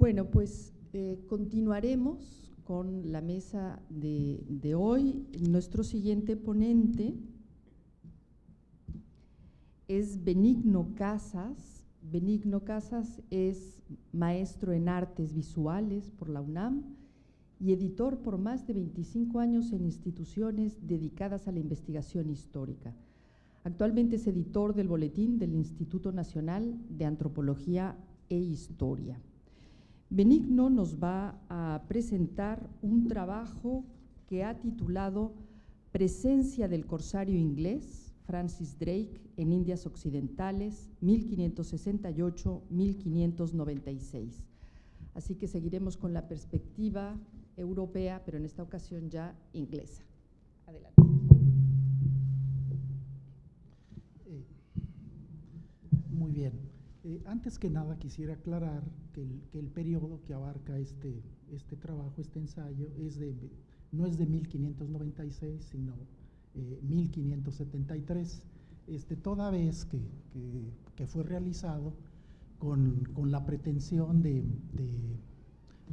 Bueno, pues continuaremos con la mesa de hoy. Nuestro siguiente ponente es Benigno Casas. Benigno Casas es maestro en artes visuales por la UNAM y editor por más de 25 años en instituciones dedicadas a la investigación histórica. Actualmente es editor del Boletín del Instituto Nacional de Antropología e Historia. Benigno nos va a presentar un trabajo que ha titulado Presencia del corsario inglés, Francis Drake, en Indias Occidentales, 1568-1596. Así que seguiremos con la perspectiva europea, pero en esta ocasión ya inglesa. Adelante. Muy bien. Antes que nada quisiera aclarar que el periodo que abarca este trabajo, este ensayo, no es de 1596, sino 1573, toda vez que fue realizado con la pretensión de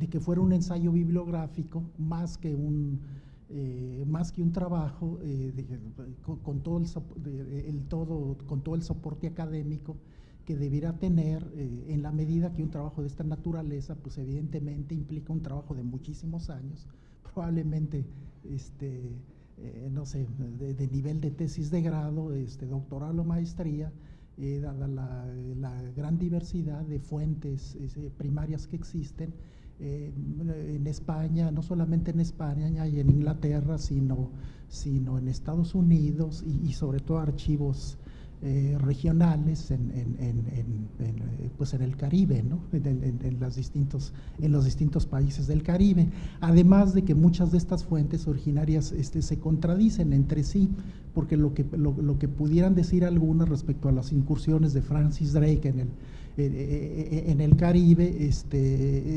que fuera un ensayo bibliográfico más que un trabajo con todo el soporte académico que debiera tener en la medida que un trabajo de esta naturaleza, pues evidentemente implica un trabajo de muchísimos años, probablemente, no sé, de nivel de tesis de grado, doctoral o maestría, dada la gran diversidad de fuentes primarias que existen en España, no solamente en España y en Inglaterra, sino en Estados Unidos y sobre todo archivos regionales pues en el Caribe, ¿no? en los distintos países del Caribe, además de que muchas de estas fuentes originarias se contradicen entre sí, porque lo que pudieran decir algunas respecto a las incursiones de Francis Drake en el Caribe,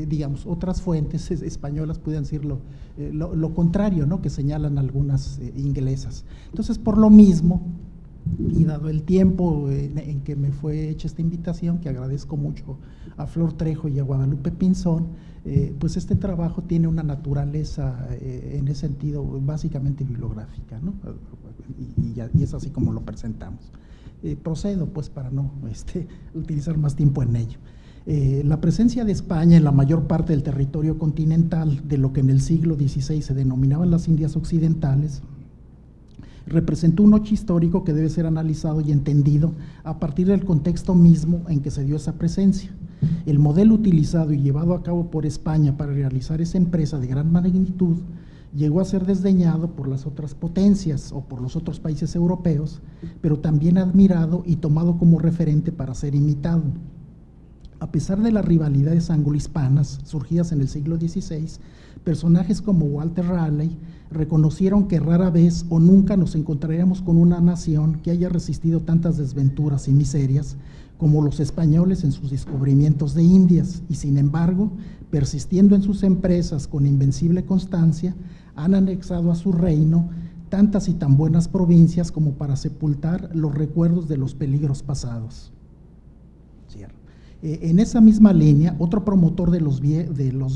digamos, otras fuentes españolas pudieran decir lo contrario, ¿no? Que señalan algunas inglesas. Entonces, por lo mismo, y dado el tiempo en que me fue hecha esta invitación, que agradezco mucho a Flor Trejo y a Guadalupe Pinzón, pues este trabajo tiene una naturaleza en ese sentido básicamente bibliográfica, ¿no? Y es así como lo presentamos. Procedo pues para no utilizar más tiempo en ello. La presencia de España en la mayor parte del territorio continental de lo que en el siglo XVI se denominaban las Indias Occidentales representó un hecho histórico que debe ser analizado y entendido a partir del contexto mismo en que se dio esa presencia. El modelo utilizado y llevado a cabo por España para realizar esa empresa de gran magnitud llegó a ser desdeñado por las otras potencias o por los otros países europeos, pero también admirado y tomado como referente para ser imitado. A pesar de las rivalidades anglo-hispanas surgidas en el siglo XVI, personajes como Walter Raleigh reconocieron que rara vez o nunca nos encontraríamos con una nación que haya resistido tantas desventuras y miserias como los españoles en sus descubrimientos de Indias, y sin embargo, persistiendo en sus empresas con invencible constancia, han anexado a su reino tantas y tan buenas provincias como para sepultar los recuerdos de los peligros pasados. Cierro. En esa misma línea, otro promotor de los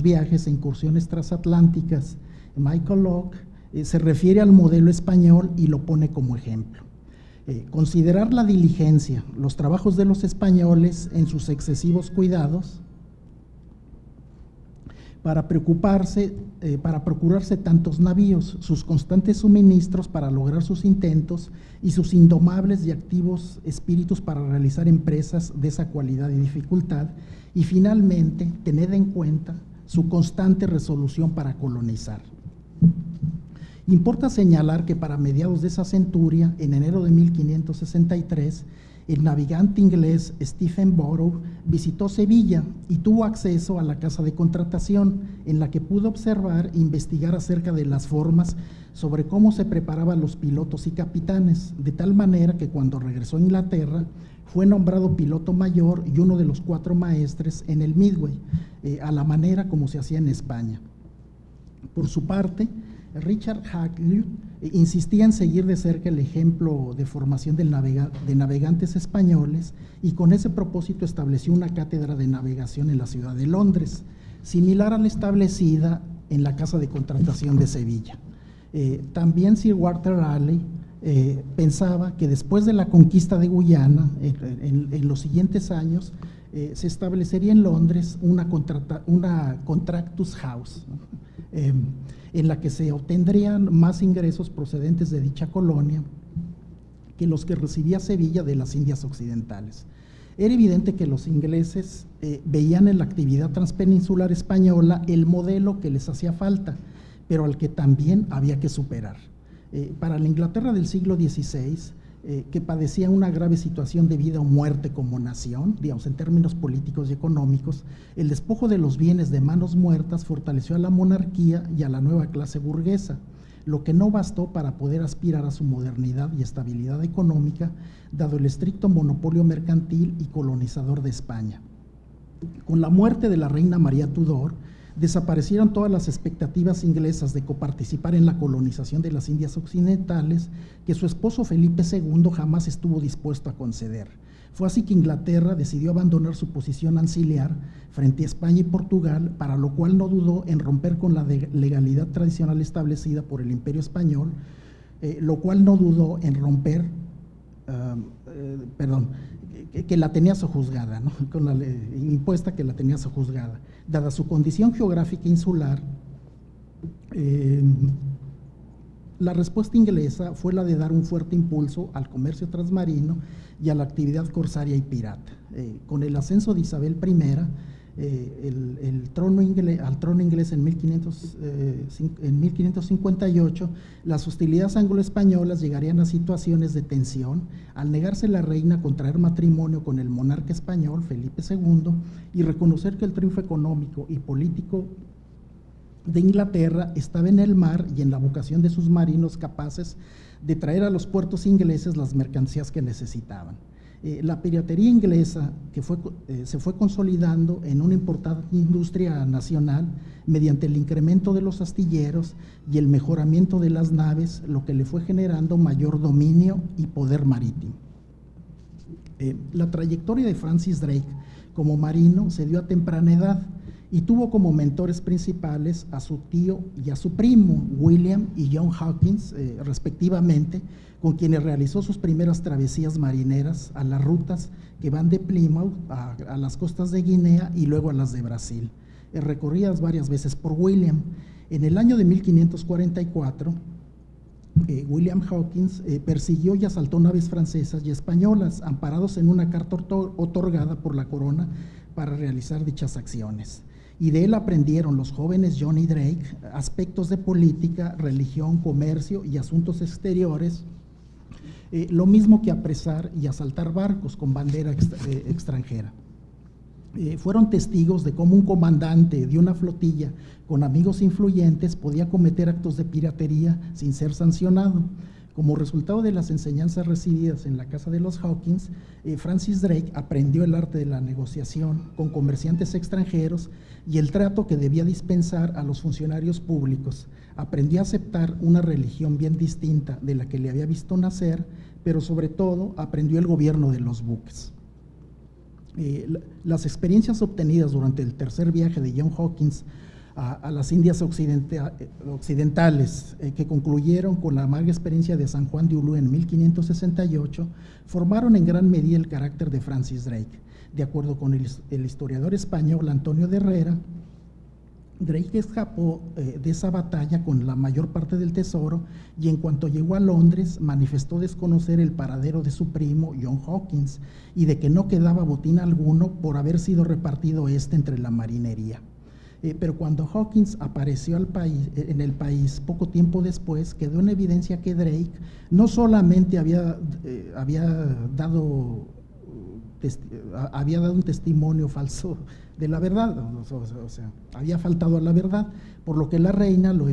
viajes e incursiones transatlánticas, Michael Locke, se refiere al modelo español y lo pone como ejemplo. Considerar la diligencia, los trabajos de los españoles en sus excesivos cuidados para procurarse tantos navíos, sus constantes suministros para lograr sus intentos y sus indomables y activos espíritus para realizar empresas de esa cualidad y dificultad, y finalmente tener en cuenta su constante resolución para colonizar. Importa señalar que para mediados de esa centuria, en enero de 1563, el navegante inglés Stephen Borough visitó Sevilla y tuvo acceso a la casa de contratación, en la que pudo observar e investigar acerca de las formas sobre cómo se preparaban los pilotos y capitanes, de tal manera que cuando regresó a Inglaterra fue nombrado piloto mayor y uno de los 4 maestres en el Midway, a la manera como se hacía en España. Por su parte, Richard Hakluyt insistía en seguir de cerca el ejemplo de formación de navegantes españoles, y con ese propósito estableció una cátedra de navegación en la ciudad de Londres. similar a la establecida en la Casa de Contratación de Sevilla. También Sir Walter Raleigh pensaba que después de la conquista de Guyana, en los siguientes años, se establecería en Londres una contractus house, en la que se obtendrían más ingresos procedentes de dicha colonia que los que recibía Sevilla de las Indias Occidentales. Era evidente que los ingleses veían en la actividad transpeninsular española el modelo que les hacía falta, pero al que también había que superar. Para la Inglaterra del siglo XVI, que padecía una grave situación de vida o muerte como nación, digamos, en términos políticos y económicos, el despojo de los bienes de manos muertas fortaleció a la monarquía y a la nueva clase burguesa, lo que no bastó para poder aspirar a su modernidad y estabilidad económica, dado el estricto monopolio mercantil y colonizador de España. Con la muerte de la reina María Tudor, desaparecieron todas las expectativas inglesas de coparticipar en la colonización de las Indias Occidentales, que su esposo Felipe II jamás estuvo dispuesto a conceder. Fue así que Inglaterra decidió abandonar su posición anciliar frente a España y Portugal, para lo cual no dudó en romper con la legalidad tradicional establecida por el Imperio Español, que la tenía sojuzgada, ¿no? Con la impuesta que la tenía sojuzgada. Dada su condición geográfica insular, la respuesta inglesa fue la de dar un fuerte impulso al comercio transmarino y a la actividad corsaria y pirata. Con el ascenso de Isabel I, al trono inglés en 1558, las hostilidades anglo-españolas llegarían a situaciones de tensión al negarse la reina a contraer matrimonio con el monarca español, Felipe II, y reconocer que el triunfo económico y político de Inglaterra estaba en el mar y en la vocación de sus marinos capaces de traer a los puertos ingleses las mercancías que necesitaban. La piratería inglesa se fue consolidando en una importante industria nacional mediante el incremento de los astilleros y el mejoramiento de las naves, lo que le fue generando mayor dominio y poder marítimo. La trayectoria de Francis Drake como marino se dio a temprana edad y tuvo como mentores principales a su tío y a su primo, William y John Hawkins, respectivamente, con quienes realizó sus primeras travesías marineras a las rutas que van de Plymouth a las costas de Guinea y luego a las de Brasil, recorridas varias veces por William. En el año de 1544, William Hawkins persiguió y asaltó naves francesas y españolas, amparados en una carta otorgada por la corona para realizar dichas acciones. Y de él aprendieron los jóvenes John y Drake aspectos de política, religión, comercio y asuntos exteriores, lo mismo que apresar y asaltar barcos con bandera extranjera. Fueron testigos de cómo un comandante de una flotilla con amigos influyentes podía cometer actos de piratería sin ser sancionado. Como resultado de las enseñanzas recibidas en la casa de los Hawkins, Francis Drake aprendió el arte de la negociación con comerciantes extranjeros y el trato que debía dispensar a los funcionarios públicos. Aprendió a aceptar una religión bien distinta de la que le había visto nacer, pero sobre todo aprendió el gobierno de los buques. Las experiencias obtenidas durante el tercer viaje de John Hawkins a las Indias Occidentales, que concluyeron con la amarga experiencia de San Juan de Ulúa en 1568, formaron en gran medida el carácter de Francis Drake. De acuerdo con el historiador español Antonio de Herrera, Drake escapó de esa batalla con la mayor parte del tesoro y en cuanto llegó a Londres manifestó desconocer el paradero de su primo John Hawkins y de que no quedaba botín alguno por haber sido repartido entre la marinería. Pero cuando Hawkins apareció en el país poco tiempo después, quedó en evidencia que Drake no solamente había dado un testimonio falso de la verdad, o sea, había faltado a la verdad, por lo que la reina lo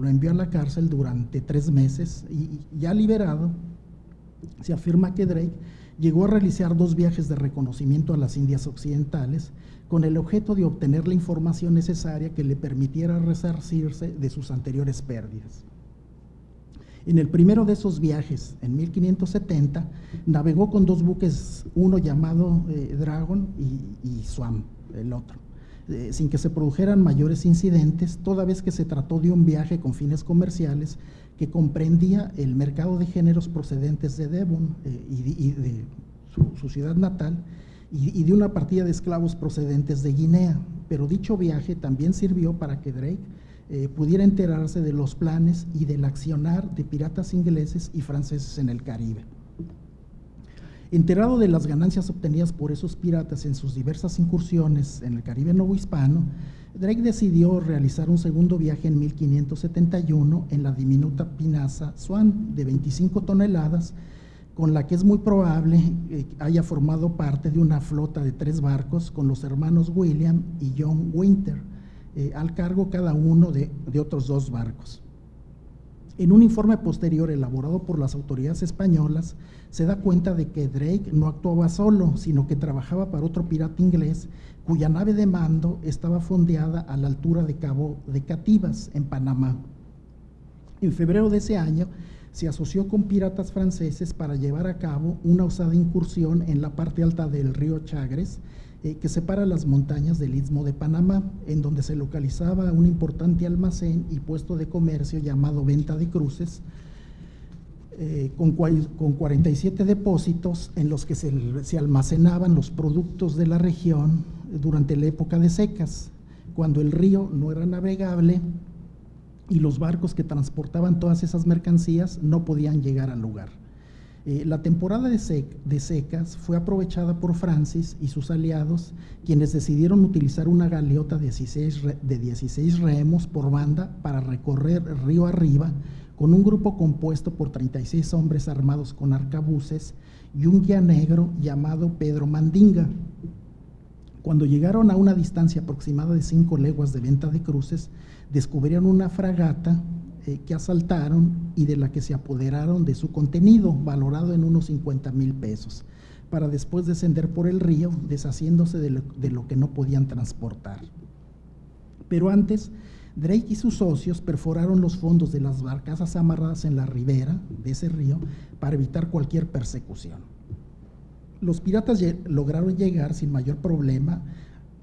envió a la cárcel durante 3 meses y ya liberado, se afirma que Drake llegó a realizar 2 viajes de reconocimiento a las Indias Occidentales con el objeto de obtener la información necesaria que le permitiera resarcirse de sus anteriores pérdidas. En el primero de esos viajes, en 1570, navegó con 2 buques, uno llamado Dragon y Swan, el otro. sin que se produjeran mayores incidentes, toda vez que se trató de un viaje con fines comerciales que comprendía el mercado de géneros procedentes de Devon y de su ciudad natal, y de una partida de esclavos procedentes de Guinea. Pero dicho viaje también sirvió para que Drake pudiera enterarse de los planes y del accionar de piratas ingleses y franceses en el Caribe. Enterado de las ganancias obtenidas por esos piratas en sus diversas incursiones en el Caribe novohispano, Drake decidió realizar un segundo viaje en 1571 en la diminuta pinaza Swan de 25 toneladas, con la que es muy probable haya formado parte de una flota de 3 barcos con los hermanos William y John Winter, al cargo cada uno de otros 2 barcos. En un informe posterior elaborado por las autoridades españolas, se da cuenta de que Drake no actuaba solo, sino que trabajaba para otro pirata inglés cuya nave de mando estaba fondeada a la altura de Cabo de Cativas, en Panamá. En febrero de ese año, se asoció con piratas franceses para llevar a cabo una osada incursión en la parte alta del río Chagres, que separa las montañas del Istmo de Panamá, en donde se localizaba un importante almacén y puesto de comercio llamado Venta de Cruces, con 47 depósitos en los que se almacenaban los productos de la región durante la época de secas, cuando el río no era navegable y los barcos que transportaban todas esas mercancías no podían llegar al lugar. La temporada de secas fue aprovechada por Francis y sus aliados, quienes decidieron utilizar una galeota de 16 remos por banda para recorrer río arriba, con un grupo compuesto por 36 hombres armados con arcabuces y un guía negro llamado Pedro Mandinga. Cuando llegaron a una distancia aproximada de 5 leguas de Venta de Cruces, descubrieron una fragata que asaltaron y de la que se apoderaron de su contenido, valorado en unos 50,000 pesos, para después descender por el río, deshaciéndose de lo que no podían transportar. Pero antes, Drake y sus socios perforaron los fondos de las barcazas amarradas en la ribera de ese río para evitar cualquier persecución. Los piratas lograron llegar sin mayor problema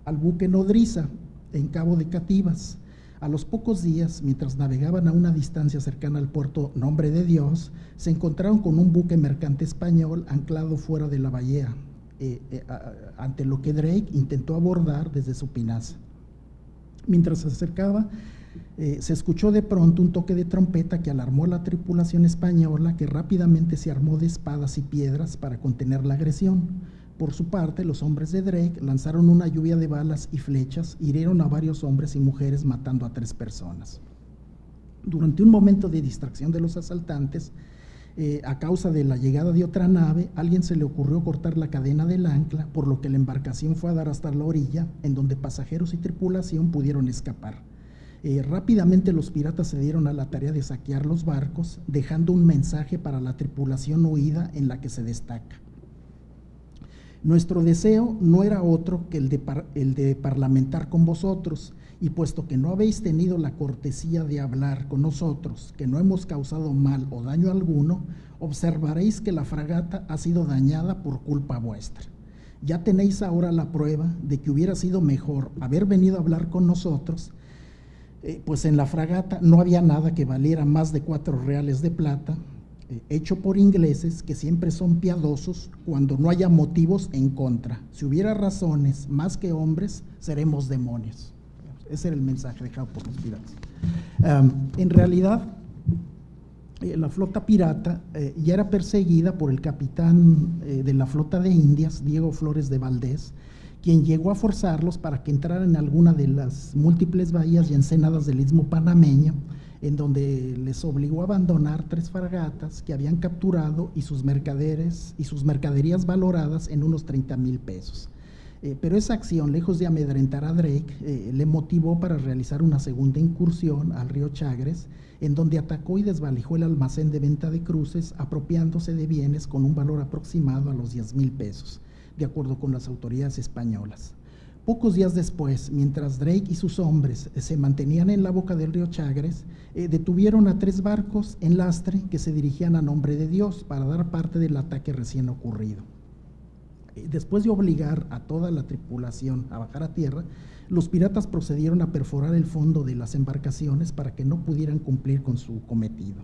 al buque Nodriza, en Cabo de Cativas. A los pocos días, mientras navegaban a una distancia cercana al puerto Nombre de Dios, se encontraron con un buque mercante español anclado fuera de la bahía, ante lo que Drake intentó abordar desde su pinaza. Mientras se acercaba, se escuchó de pronto un toque de trompeta que alarmó a la tripulación española, que rápidamente se armó de espadas y piedras para contener la agresión. Por su parte, los hombres de Drake lanzaron una lluvia de balas y flechas, hirieron a varios hombres y mujeres, matando a 3 personas. Durante un momento de distracción de los asaltantes, a causa de la llegada de otra nave, a alguien se le ocurrió cortar la cadena del ancla, por lo que la embarcación fue a dar hasta la orilla, en donde pasajeros y tripulación pudieron escapar. Rápidamente los piratas se dieron a la tarea de saquear los barcos, dejando un mensaje para la tripulación huida, en la que se destaca: nuestro deseo no era otro que el de parlamentar con vosotros, y puesto que no habéis tenido la cortesía de hablar con nosotros, que no hemos causado mal o daño alguno, observaréis que la fragata ha sido dañada por culpa vuestra. Ya tenéis ahora la prueba de que hubiera sido mejor haber venido a hablar con nosotros, pues en la fragata no había nada que valiera más de 4 reales de plata, hecho por ingleses que siempre son piadosos cuando no haya motivos en contra. Si hubiera razones más que hombres, seremos demonios. Ese era el mensaje dejado por los piratas. En realidad, la flota pirata ya era perseguida por el capitán de la flota de Indias, Diego Flores de Valdés, quien llegó a forzarlos para que entraran en alguna de las múltiples bahías y ensenadas del Istmo Panameño, en donde les obligó a abandonar 3 fragatas que habían capturado y sus mercaderías valoradas en unos 30,000 pesos. Pero esa acción, lejos de amedrentar a Drake, le motivó para realizar una segunda incursión al río Chagres, en donde atacó y desvalijó el almacén de Venta de Cruces, apropiándose de bienes con un valor aproximado a los 10,000 pesos, de acuerdo con las autoridades españolas. Pocos días después, mientras Drake y sus hombres se mantenían en la boca del río Chagres, detuvieron a 3 barcos en lastre que se dirigían a Nombre de Dios para dar parte del ataque recién ocurrido. Después de obligar a toda la tripulación a bajar a tierra, los piratas procedieron a perforar el fondo de las embarcaciones para que no pudieran cumplir con su cometido.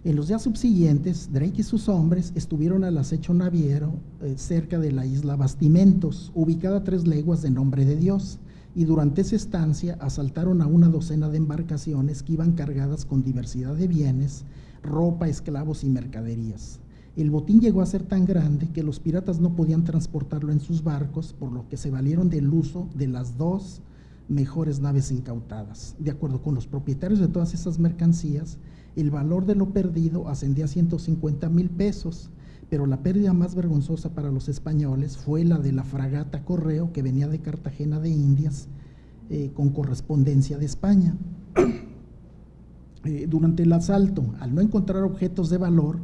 En los días subsiguientes, Drake y sus hombres estuvieron al acecho naviero cerca de la isla Bastimentos, ubicada a 3 leguas de Nombre de Dios, y durante esa estancia asaltaron a una docena de embarcaciones que iban cargadas con diversidad de bienes, ropa, esclavos y mercaderías. El botín llegó a ser tan grande que los piratas no podían transportarlo en sus barcos, por lo que se valieron del uso de las 2 mejores naves incautadas. De acuerdo con los propietarios de todas esas mercancías, el valor de lo perdido ascendía a 150,000 pesos, pero la pérdida más vergonzosa para los españoles fue la de la fragata Correo, que venía de Cartagena de Indias con correspondencia de España. Durante el asalto, al no encontrar objetos de valor,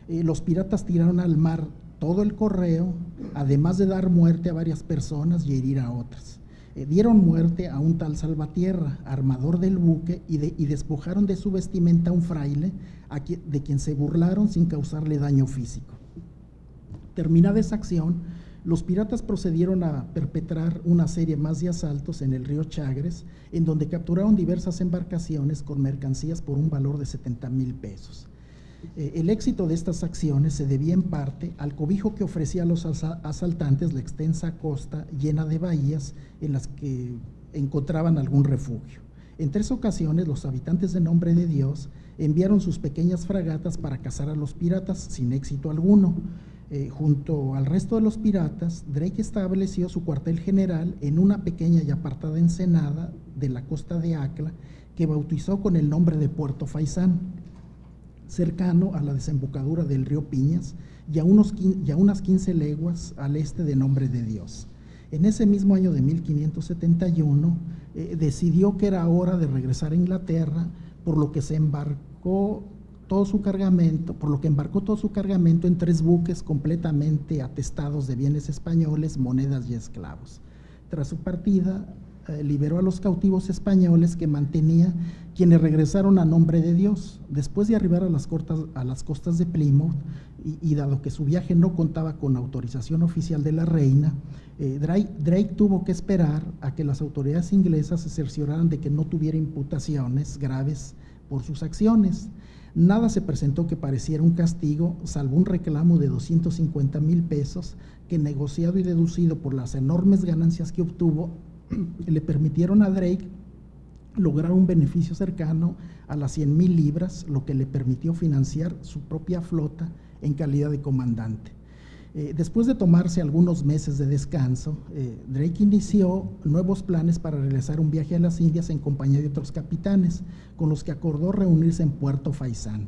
los piratas tiraron al mar todo el correo, además de dar muerte a varias personas y herir a otras. Dieron muerte a un tal Salvatierra, armador del buque, y despojaron de su vestimenta a un fraile, de quien se burlaron sin causarle daño físico. Terminada esa acción, los piratas procedieron a perpetrar una serie más de asaltos en el río Chagres, en donde capturaron diversas embarcaciones con mercancías por un valor de 70,000 pesos. El éxito de estas acciones se debía en parte al cobijo que ofrecía a los asaltantes la extensa costa llena de bahías en las que encontraban algún refugio. En 3 ocasiones, los habitantes de Nombre de Dios enviaron sus pequeñas fragatas para cazar a los piratas sin éxito alguno. Junto al resto de los piratas, Drake estableció su cuartel general en una pequeña y apartada ensenada de la costa de Acla, que bautizó con el nombre de Puerto Faisán, cercano a la desembocadura del río Piñas y a unas 15 leguas al este de Nombre de Dios. En ese mismo año de 1571, decidió que era hora de regresar a Inglaterra, por lo que embarcó todo su cargamento en 3 buques completamente atestados de bienes españoles, monedas y esclavos. Tras su partida, liberó a los cautivos españoles que mantenía, quienes regresaron a Nombre de Dios. Después de arribar a las costas de Plymouth, y dado que su viaje no contaba con autorización oficial de la reina, Drake tuvo que esperar a que las autoridades inglesas se cercioraran de que no tuviera imputaciones graves por sus acciones. Nada se presentó que pareciera un castigo, salvo un reclamo de 250,000 pesos que, negociado y deducido por las enormes ganancias que obtuvo, le permitieron a Drake lograr un beneficio cercano a las 100,000 libras, lo que le permitió financiar su propia flota en calidad de comandante. Después de tomarse algunos meses de descanso, Drake inició nuevos planes para realizar un viaje a las Indias en compañía de otros capitanes, con los que acordó reunirse en Puerto Faisán,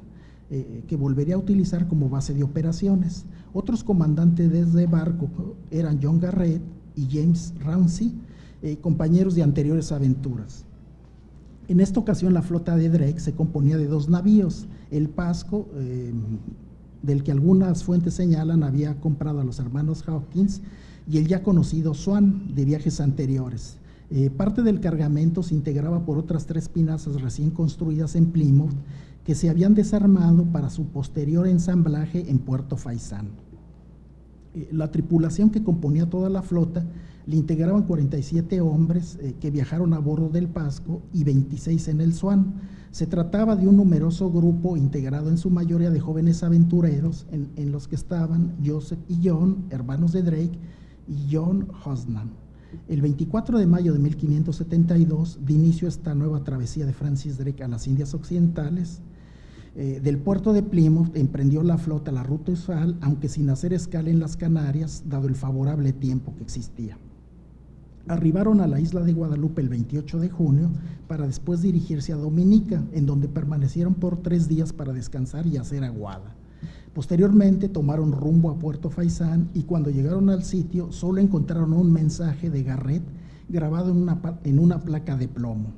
que volvería a utilizar como base de operaciones. Otros comandantes desde barco eran John Garrett y James Ramsay, compañeros de anteriores aventuras. En esta ocasión, la flota de Drake se componía de 2 navíos, el Pasco, del que algunas fuentes señalan había comprado a los hermanos Hawkins, y el ya conocido Swan, de viajes anteriores. Parte del cargamento se integraba por otras 3 pinazas recién construidas en Plymouth, que se habían desarmado para su posterior ensamblaje en Puerto Faisán. La tripulación que componía toda la flota le integraban 47 hombres que viajaron a bordo del Pasco y 26 en el Swan. Se trataba de un numeroso grupo integrado en su mayoría de jóvenes aventureros, en los que estaban Joseph y John, hermanos de Drake, y John Hosnan. El 24 de mayo de 1572 dio inicio a esta nueva travesía de Francis Drake a las Indias Occidentales. Del puerto de Plymouth emprendió la flota la ruta usual, aunque sin hacer escala en las Canarias, dado el favorable tiempo que existía. Arribaron a la isla de Guadalupe el 28 de junio para después dirigirse a Dominica, en donde permanecieron por 3 días para descansar y hacer aguada. Posteriormente tomaron rumbo a Puerto Faisán, y cuando llegaron al sitio solo encontraron un mensaje de Garrett grabado en una placa de plomo.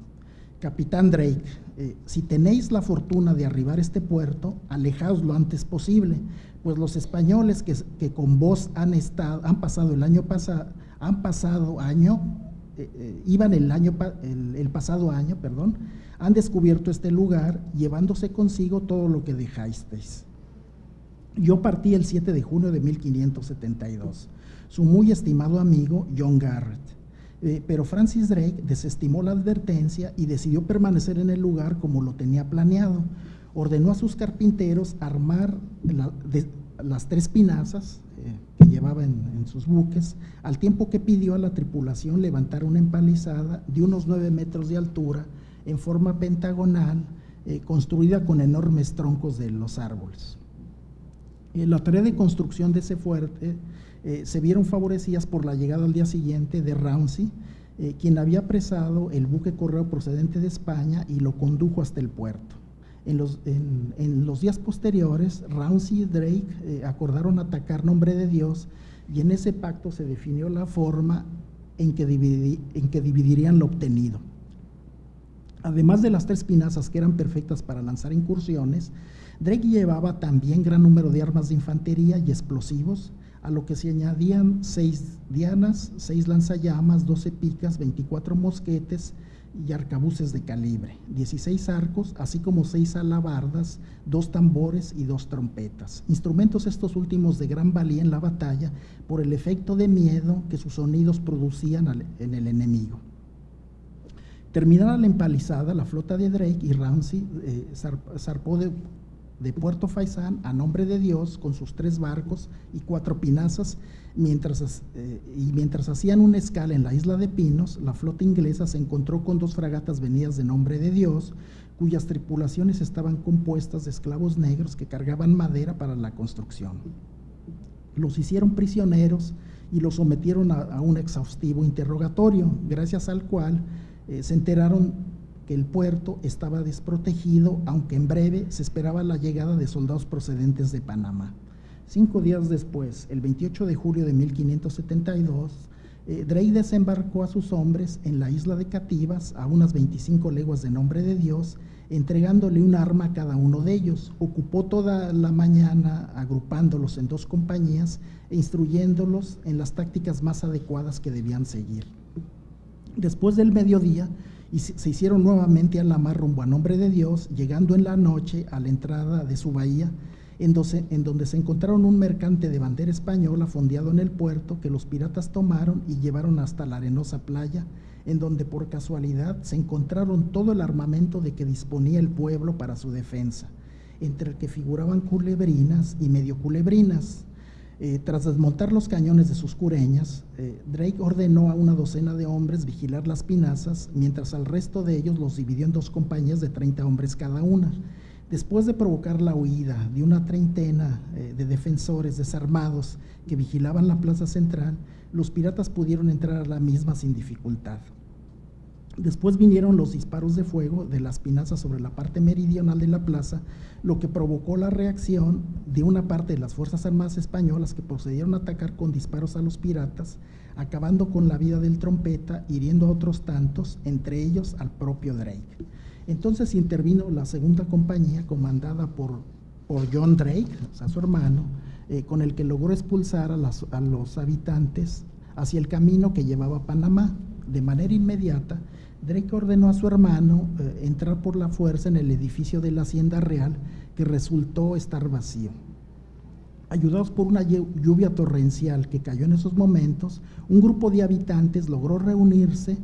Capitán Drake, si tenéis la fortuna de arribar a este puerto, alejaos lo antes posible, pues los españoles que con vos el pasado año, han descubierto este lugar, llevándose consigo todo lo que dejasteis. Yo partí el 7 de junio de 1572. Su muy estimado amigo John Garrett. Pero Francis Drake desestimó la advertencia y decidió permanecer en el lugar como lo tenía planeado. Ordenó a sus carpinteros armar las 3 pinazas que llevaba en sus buques, al tiempo que pidió a la tripulación levantar una empalizada de unos 9 metros de altura en forma pentagonal, construida con enormes troncos de los árboles. La tarea de construcción de ese fuerte se vieron favorecidas por la llegada al día siguiente de Rauncy, quien había apresado el buque correo procedente de España y lo condujo hasta el puerto. En los días posteriores, Rauncy y Drake acordaron atacar Nombre de Dios, y en ese pacto se definió la forma en que dividirían lo obtenido. Además de las 3 pinazas que eran perfectas para lanzar incursiones, Drake llevaba también gran número de armas de infantería y explosivos, a lo que se añadían 6 dianas, 6 lanzallamas, 12 picas, 24 mosquetes y arcabuces de calibre, 16 arcos, así como 6 alabardas, 2 tambores y 2 trompetas. Instrumentos estos últimos de gran valía en la batalla por el efecto de miedo que sus sonidos producían en el enemigo. Terminada la empalizada, la flota de Drake y Rauncy zarpó de Puerto Faisán a Nombre de Dios con sus 3 barcos y 4 pinazas. Mientras hacían una escala en la isla de Pinos, la flota inglesa se encontró con 2 fragatas venidas de Nombre de Dios, cuyas tripulaciones estaban compuestas de esclavos negros que cargaban madera para la construcción. Los hicieron prisioneros y los sometieron a un exhaustivo interrogatorio, gracias al cual se enteraron que el puerto estaba desprotegido, aunque en breve se esperaba la llegada de soldados procedentes de Panamá. 5 días después, el 28 de julio de 1572, Drake desembarcó a sus hombres en la isla de Cativas, a unas 25 leguas de Nombre de Dios, entregándole un arma a cada uno de ellos. Ocupó toda la mañana agrupándolos en 2 compañías e instruyéndolos en las tácticas más adecuadas que debían seguir. Después del mediodía, se hicieron nuevamente a la mar rumbo a Nombre de Dios, llegando en la noche a la entrada de su bahía, en donde se encontraron un mercante de bandera española fondeado en el puerto, que los piratas tomaron y llevaron hasta la arenosa playa, en donde por casualidad se encontraron todo el armamento de que disponía el pueblo para su defensa, entre el que figuraban culebrinas y medio culebrinas. Tras desmontar los cañones de sus cureñas, Drake ordenó a una docena de hombres vigilar las pinazas, mientras al resto de ellos los dividió en 2 compañías de 30 hombres cada una. Después de provocar la huida de una treintena de defensores desarmados que vigilaban la plaza central, los piratas pudieron entrar a la misma sin dificultad. Después vinieron los disparos de fuego de las pinazas sobre la parte meridional de la plaza, lo que provocó la reacción de una parte de las Fuerzas Armadas españolas, que procedieron a atacar con disparos a los piratas, acabando con la vida del trompeta, hiriendo a otros tantos, entre ellos al propio Drake. Entonces intervino la 2ª compañía, comandada por John Drake, o sea, su hermano, con el que logró expulsar a los habitantes hacia el camino que llevaba a Panamá. De manera inmediata, Drake ordenó a su hermano entrar por la fuerza en el edificio de la Hacienda Real, que resultó estar vacío. Ayudados por una lluvia torrencial que cayó en esos momentos, un grupo de habitantes logró reunirse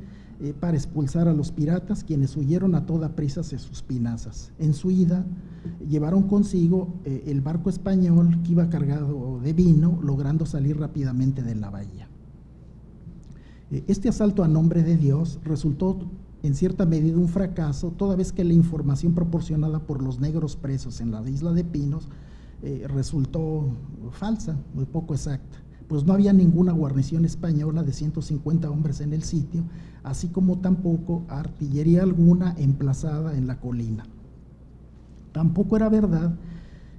para expulsar a los piratas, quienes huyeron a toda prisa hacia sus pinazas. En su ida, llevaron consigo el barco español que iba cargado de vino, logrando salir rápidamente de la bahía. Este asalto a Nombre de Dios resultó en cierta medida un fracaso, toda vez que la información proporcionada por los negros presos en la isla de Pinos resultó falsa, muy poco exacta, pues no había ninguna guarnición española de 150 hombres en el sitio, así como tampoco artillería alguna emplazada en la colina. Tampoco era verdad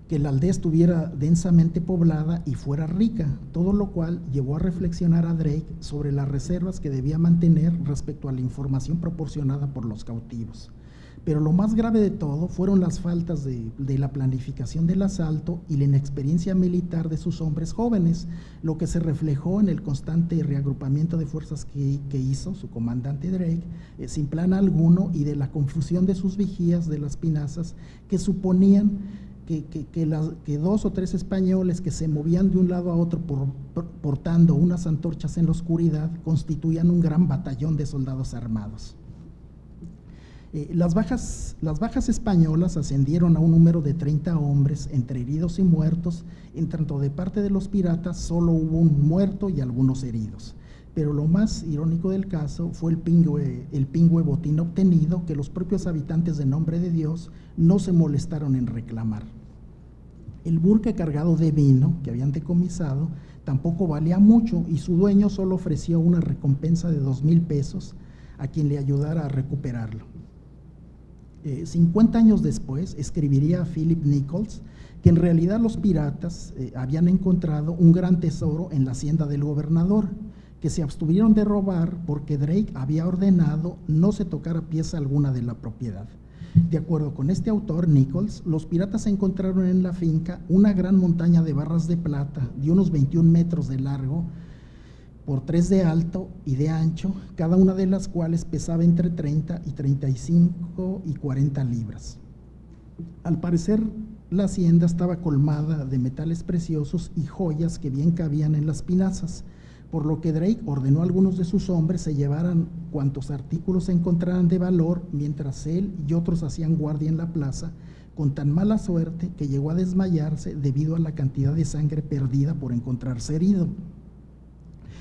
que la aldea estuviera densamente poblada y fuera rica, todo lo cual llevó a reflexionar a Drake sobre las reservas que debía mantener respecto a la información proporcionada por los cautivos. Pero lo más grave de todo fueron las faltas de la planificación del asalto y la inexperiencia militar de sus hombres jóvenes, lo que se reflejó en el constante reagrupamiento de fuerzas que hizo su comandante Drake, sin plan alguno, y de la confusión de sus vigías de las pinazas, que suponían que 2 o 3 españoles que se movían de un lado a otro portando unas antorchas en la oscuridad constituían un gran batallón de soldados armados. Las bajas españolas ascendieron a un número de 30 hombres, entre heridos y muertos. En tanto, de parte de los piratas solo hubo un muerto y algunos heridos. Pero lo más irónico del caso fue el pingüe botín obtenido, que los propios habitantes de Nombre de Dios no se molestaron en reclamar. El burque cargado de vino que habían decomisado tampoco valía mucho y su dueño solo ofreció una recompensa de 2,000 pesos a quien le ayudara a recuperarlo. 50 años después escribiría Philip Nichols que en realidad los piratas habían encontrado un gran tesoro en la hacienda del gobernador, que se abstuvieron de robar porque Drake había ordenado no se tocara pieza alguna de la propiedad. De acuerdo con este autor, Nichols, los piratas encontraron en la finca una gran montaña de barras de plata de unos 21 metros de largo por 3 de alto y de ancho, cada una de las cuales pesaba entre 30 y 35 y 40 libras. Al parecer, la hacienda estaba colmada de metales preciosos y joyas que bien cabían en las pinazas, por lo que Drake ordenó a algunos de sus hombres se llevaran cuantos artículos se encontraran de valor, mientras él y otros hacían guardia en la plaza, con tan mala suerte que llegó a desmayarse debido a la cantidad de sangre perdida por encontrarse herido.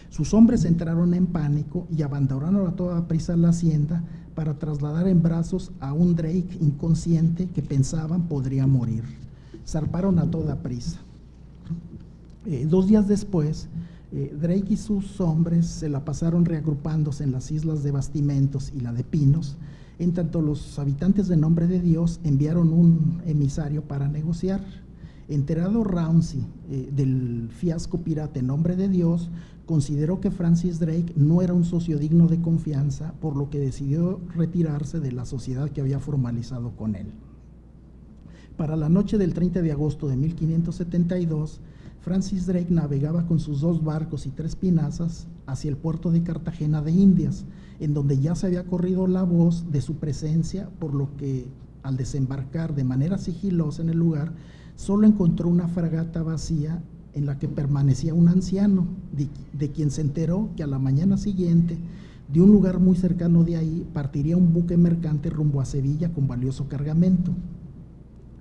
Sus hombres entraron en pánico y abandonaron a toda prisa la hacienda para trasladar en brazos a un Drake inconsciente que pensaban podría morir. Zarparon a toda prisa. 2 días después, Drake y sus hombres se la pasaron reagrupándose en las islas de Bastimentos y la de Pinos, en tanto los habitantes de Nombre de Dios enviaron un emisario para negociar. Enterado Ramsey del fiasco pirata en Nombre de Dios, consideró que Francis Drake no era un socio digno de confianza, por lo que decidió retirarse de la sociedad que había formalizado con él. Para la noche del 30 de agosto de 1572, Francis Drake navegaba con sus 2 barcos y 3 pinazas hacia el puerto de Cartagena de Indias, en donde ya se había corrido la voz de su presencia, por lo que al desembarcar de manera sigilosa en el lugar, solo encontró una fragata vacía en la que permanecía un anciano, de quien se enteró que a la mañana siguiente, de un lugar muy cercano de ahí, partiría un buque mercante rumbo a Sevilla con valioso cargamento.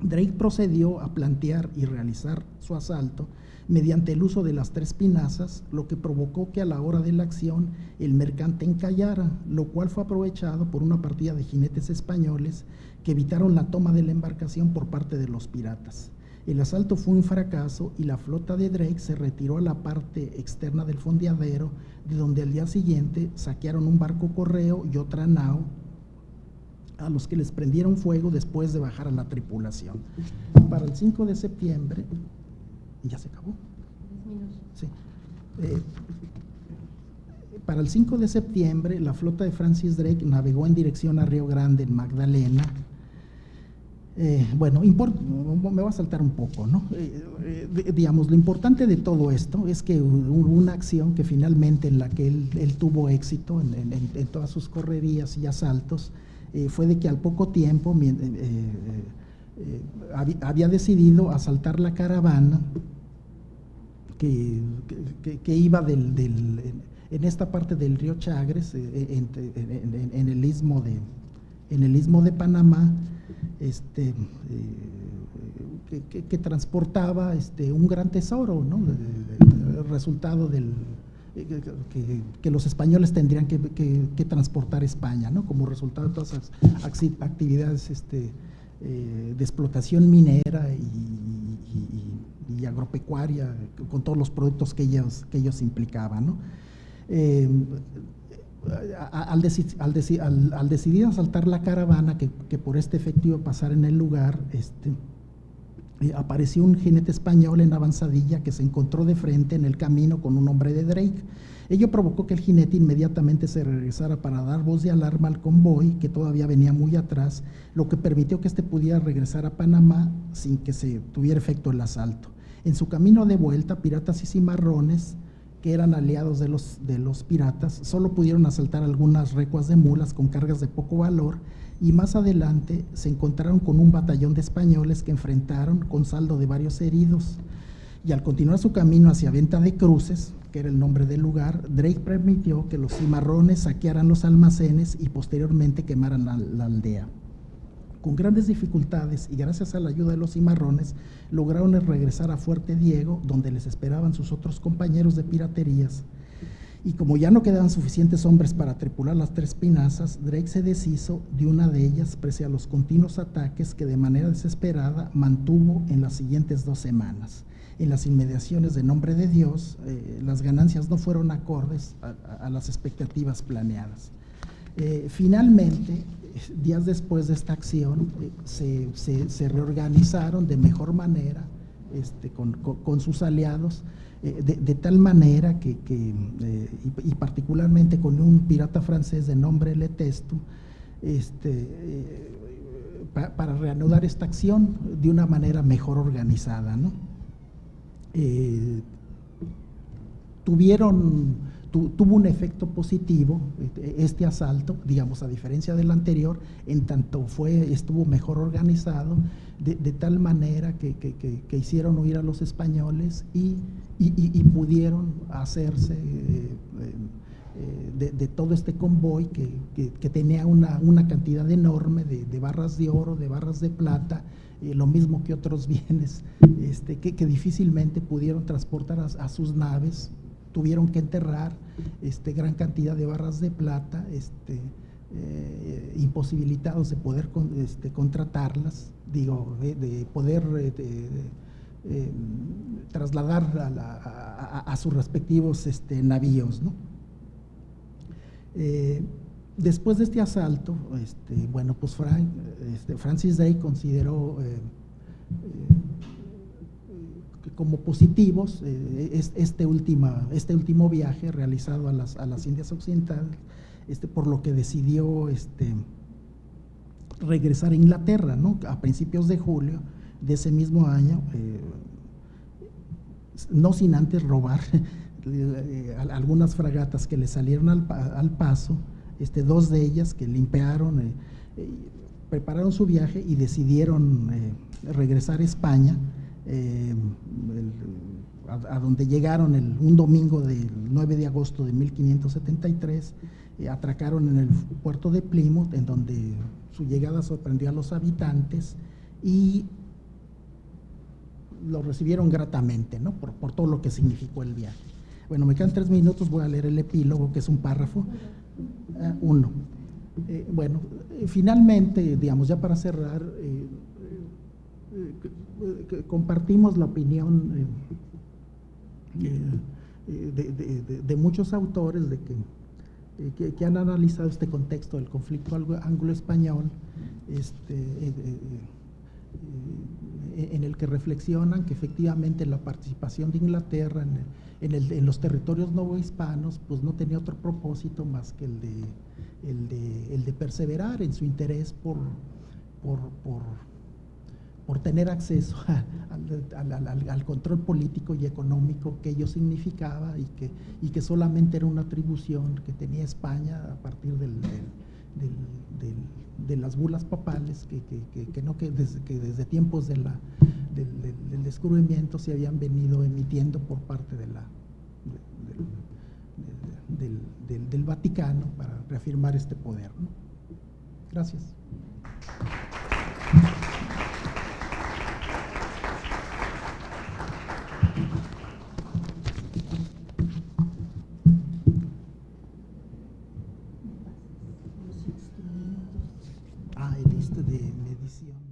Drake procedió a plantear y realizar su asalto mediante el uso de las 3 pinazas, lo que provocó que a la hora de la acción el mercante encallara, lo cual fue aprovechado por una partida de jinetes españoles que evitaron la toma de la embarcación por parte de los piratas. El asalto fue un fracaso y la flota de Drake se retiró a la parte externa del fondeadero, de donde al día siguiente saquearon un barco correo y otra nao, a los que les prendieron fuego después de bajar a la tripulación. Para el 5 de septiembre, ¿ya se acabó? 10 minutos. Sí. Para el 5 de septiembre, la flota de Francis Drake navegó en dirección a Río Grande, en Magdalena. Bueno, me voy a saltar un poco, ¿no? Digamos, lo importante de todo esto es que hubo una acción que finalmente en la que él tuvo éxito en todas sus correrías y asaltos, fue de que al poco tiempo había decidido asaltar la caravana que iba en esta parte del río Chagres, en el istmo de Panamá, que transportaba un gran tesoro, ¿no? El resultado que los españoles tendrían que transportar a España, ¿no? Como resultado de todas las actividades de explotación minera y agropecuaria, con todos los productos que ellos implicaban, ¿no? Al decidir asaltar la caravana que por este efecto iba a pasar en el lugar, apareció un jinete español en avanzadilla que se encontró de frente en el camino con un hombre de Drake. Ello provocó que el jinete inmediatamente se regresara para dar voz de alarma al convoy, que todavía venía muy atrás, lo que permitió que pudiera regresar a Panamá sin que se tuviera efecto el asalto. En su camino de vuelta, piratas y cimarrones que eran aliados de los piratas, solo pudieron asaltar algunas recuas de mulas con cargas de poco valor, y más adelante se encontraron con un batallón de españoles que enfrentaron con saldo de varios heridos. Y al continuar su camino hacia Venta de Cruces, que era el nombre del lugar, Drake permitió que los cimarrones saquearan los almacenes y posteriormente quemaran la aldea. Con grandes dificultades y gracias a la ayuda de los cimarrones, lograron regresar a Fuerte Diego, donde les esperaban sus otros compañeros de piraterías. Y como ya no quedaban suficientes hombres para tripular las 3 pinazas, Drake se deshizo de una de ellas pese a los continuos ataques que de manera desesperada mantuvo en las siguientes 2 semanas. En las inmediaciones de Nombre de Dios, las ganancias no fueron acordes a las expectativas planeadas. Finalmente, días después de esta acción, se reorganizaron de mejor manera con sus aliados, de tal manera y particularmente con un pirata francés de nombre Le Testu, para reanudar esta acción de una manera mejor organizada, ¿no? Tuvo un efecto positivo este asalto, digamos, a diferencia del anterior, en tanto estuvo mejor organizado, de tal manera que hicieron huir a los españoles y pudieron hacerse de todo este convoy que tenía una cantidad enorme de barras de oro, de barras de plata, lo mismo que otros bienes que difícilmente pudieron transportar a sus naves. Tuvieron que enterrar gran cantidad de barras de plata, imposibilitados de poder contratarlas, de poder trasladar a sus respectivos navíos, ¿no? Después de este asalto, bueno, pues Francis Drake consideró como positivos este último viaje realizado a las Indias Occidentales, por lo que decidió regresar a Inglaterra, ¿no? A principios de julio de ese mismo año, no sin antes robar algunas fragatas que le salieron al paso, 2 de ellas que limpiaron, prepararon su viaje y decidieron regresar a España, a donde llegaron un domingo del 9 de agosto de 1573, atracaron en el puerto de Plymouth, en donde su llegada sorprendió a los habitantes y lo recibieron gratamente, ¿no? por todo lo que significó el viaje. Bueno, me quedan 3 minutos, voy a leer el epílogo, que es un párrafo. Uno. Bueno, finalmente, digamos, ya para cerrar, compartimos la opinión de muchos autores que han analizado este contexto del conflicto anglo-español, en el que reflexionan que efectivamente la participación de Inglaterra en los territorios novohispanos pues no tenía otro propósito más que el de perseverar en su interés por tener acceso al control político y económico que ello significaba y que solamente era una atribución que tenía España a partir de las bulas papales que desde tiempos del descubrimiento se habían venido emitiendo por parte del Vaticano para reafirmar este poder, ¿no? Gracias. El lista de medición.